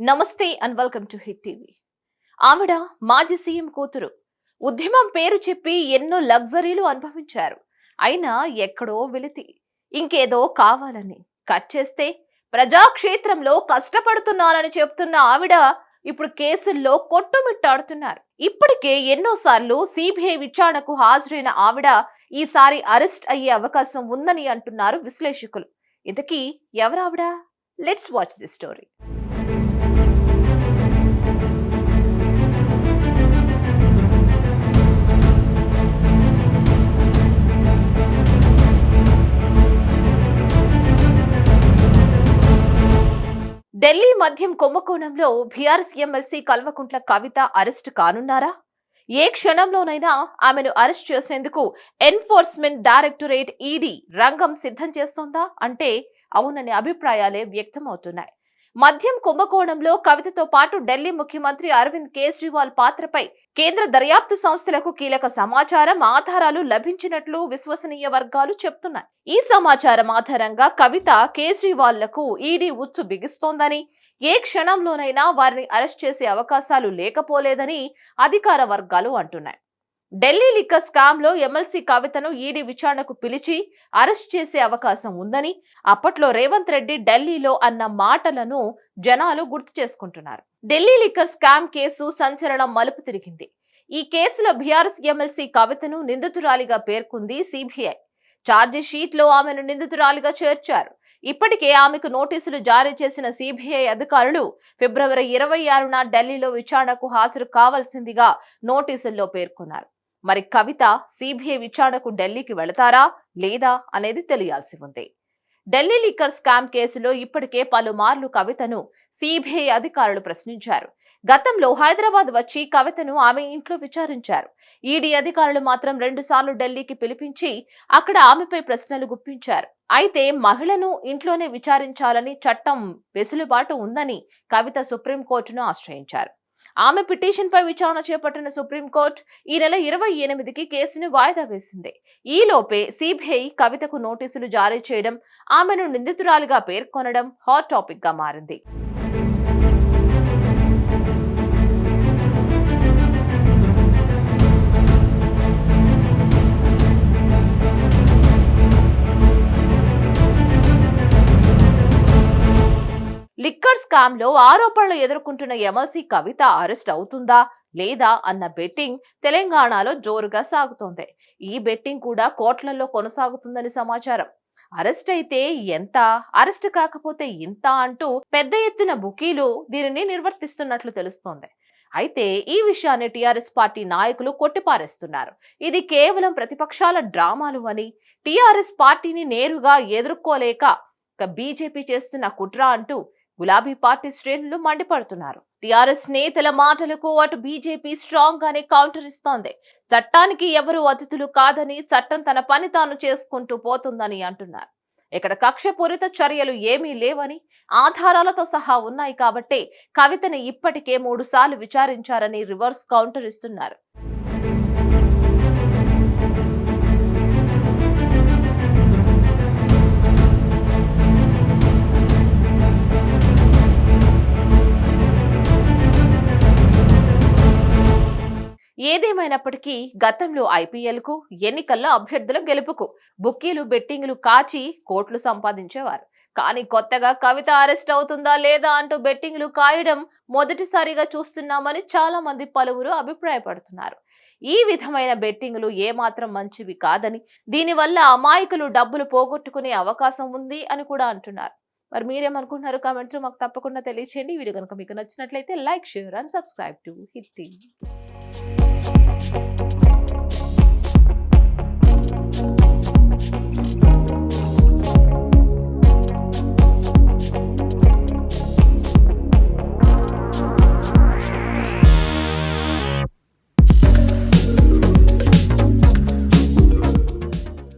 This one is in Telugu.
నమస్తే and welcome to hit TV. ఆవిడ మాజీ సీఎం కూతురు. ఉద్యమం పేరు చెప్పి ఎన్నో లగ్జరీలు అనుభవించారు. అయినా ఎక్కడో వెలితి. ఇంకేదో కావాలని కట్ చేస్తే ప్రజాక్షేత్రంలో కష్టపడుతున్నానని చెప్తున్న ఆవిడ ఇప్పుడు కేసుల్లో కొట్టుమిట్టాడుతున్నారు. ఇప్పటికే ఎన్నోసార్లు సిబిఐ విచారణకు హాజరైన ఆవిడ ఈసారి అరెస్ట్ అయ్యే అవకాశం ఉందని అంటున్నారు విశ్లేషకులు. ఇంతకీ ఎవరావిడ? Let's watch the story. Delhi మద్యం కుంభకోణంలో బీఆర్ఎస్ ఎమ్మెల్సీ కల్వకుంట్ల కవిత అరెస్ట్ కానున్నారా? ఏ క్షణంలోనైనా ఆమెను అరెస్ట్ చేసేందుకు ఎన్ఫోర్స్మెంట్ డైరెక్టరేట్ ఈడీ రంగం సిద్ధం చేస్తోందా అంటే అవుననే అభిప్రాయాలే వ్యక్తమవుతున్నాయి. మద్యం కుంభకోణంలో కవితతో పాటు ఢిల్లీ ముఖ్యమంత్రి అరవింద్ కేజ్రీవాల్ పాత్రపై కేంద్ర దర్యాప్తు సంస్థలకు కీలక సమాచారం, ఆధారాలు లభించినట్లు విశ్వసనీయ వర్గాలు చెప్తున్నాయి. ఈ సమాచారం ఆధారంగా కవిత, కేజ్రీవాల్లకు ఈడీ ఉచ్చు బిగిస్తోందని, ఏ క్షణంలోనైనా వారిని అరెస్ట్ చేసే అవకాశాలు లేకపోలేదని అధికార వర్గాలు అంటున్నాయి. ఢిల్లీ లిక్కర్ స్కామ్ లో ఎమ్మెల్సీ కవితను ఈడీ విచారణకు పిలిచి అరెస్ట్ చేసే అవకాశం ఉందని అప్పట్లో రేవంత్ రెడ్డి ఢిల్లీలో అన్న మాటలను జనాలు గుర్తు చేసుకుంటున్నారు. ఢిల్లీ లిక్కర్ స్కామ్ కేసు సంచలనం మలుపు తిరిగింది. ఈ కేసులో బీఆర్ఎస్ ఎమ్మెల్సీ కవితను నిందితురాలిగా పేర్కొంది సిబిఐ. ఛార్జీ షీట్ లో ఆమెను నిందితురాలిగా చేర్చారు. ఇప్పటికే ఆమెకు నోటీసులు జారీ చేసిన సిబిఐ అధికారులు ఫిబ్రవరి 26న ఢిల్లీలో విచారణకు హాజరు కావాల్సిందిగా నోటీసుల్లో పేర్కొన్నారు. మరి కవిత సిబిఐ విచారణకు ఢిల్లీకి వెళతారా లేదా అనేది తెలియాల్సి ఉంది. ఢిల్లీ లిక్కర్ స్కామ్ కేసులో ఇప్పటికే పలుమార్లు కవితను సిబిఐ అధికారులు ప్రశ్నించారు. గతంలో హైదరాబాద్ వచ్చి కవితను ఆమె ఇంట్లో విచారించారు. ఈడీ అధికారులు మాత్రం 2 సార్లు ఢిల్లీకి పిలిపించి అక్కడ ఆమెపై ప్రశ్నలు గుప్పించారు. అయితే మహిళను ఇంట్లోనే విచారించాలని చట్టం వెసులుబాటు ఉందని కవిత సుప్రీంకోర్టును ఆశ్రయించారు. ఆమె పిటిషన్ పై విచారణ చేపట్టిన సుప్రీంకోర్టు ఈ నెల 28కి కేసును వాయిదా వేసింది. ఈలోపే సిబిఐ కవితకు నోటీసులు జారీ చేయడం, ఆమెను నిందితురాలిగా పేర్కొనడం హాట్ టాపిక్ గా మారింది. లిక్కర్ స్కామ్ లో ఆరోపణలు ఎదుర్కొంటున్న ఎమ్మెల్సీ కవిత అరెస్ట్ అవుతుందా లేదా అన్న బెట్టింగ్ తెలంగాణలో జోరుగా సాగుతోంది. ఈ బెట్టింగ్ కూడా కోట్లలో కొనసాగుతుందని సమాచారం. అరెస్ట్ అయితే ఎంత, అరెస్ట్ కాకపోతే ఇంత అంటూ పెద్ద ఎత్తున బుకీలు దీనిని నిర్వర్తిస్తున్నట్లు తెలుస్తోంది. అయితే ఈ విషయాన్ని టీఆర్ఎస్ పార్టీ నాయకులు కొట్టిపారేస్తున్నారు. ఇది కేవలం ప్రతిపక్షాల డ్రామాలు అని, టీఆర్ఎస్ పార్టీని నేరుగా ఎదుర్కోలేక బీజేపీ చేస్తున్న కుట్ర అంటూ గులాబీ పార్టీ శ్రేణులు మండిపడుతున్నారు. టీఆర్ఎస్ నేతల మాటలకు అటు బీజేపీ స్ట్రాంగ్ గానే కౌంటర్ ఇస్తోంది. చట్టానికి ఎవరు అతిథులు కాదని, చట్టం తన పని తాను చేసుకుంటూ పోతుందని అంటున్నారు. ఇక్కడ కక్షపూరిత చర్యలు ఏమీ లేవని, ఆధారాలతో సహా ఉన్నాయి కాబట్టే కవితని ఇప్పటికే 3 సార్లు విచారించారని రివర్స్ కౌంటర్ ఇస్తున్నారు. ఏదేమైనప్పటికీ గతంలో ఐపీఎల్ కు, ఎన్నికల్లో అభ్యర్థుల గెలుపుకు బుక్కీలు, బెట్టింగ్లు కాచి కోట్లు సంపాదించేవారు. కానీ కొత్తగా కవిత అరెస్ట్ అవుతుందా లేదా అంటూ బెట్టింగ్లు కాయడం మొదటిసారిగా చూస్తున్నామని చాలా మంది పలువురు అభిప్రాయపడుతున్నారు. ఈ విధమైన బెట్టింగ్లు ఏమాత్రం మంచివి కాదని, దీనివల్ల అమాయకులు డబ్బులు పోగొట్టుకునే అవకాశం ఉంది అని కూడా అంటున్నారు. మరి మీరేమనుకుంటున్నారు? కామెంట్స్ మాకు తప్పకుండా తెలియచేయండి. వీడియో కనుక మీకు నచ్చినట్లయితే like, share and subscribe to hit TV.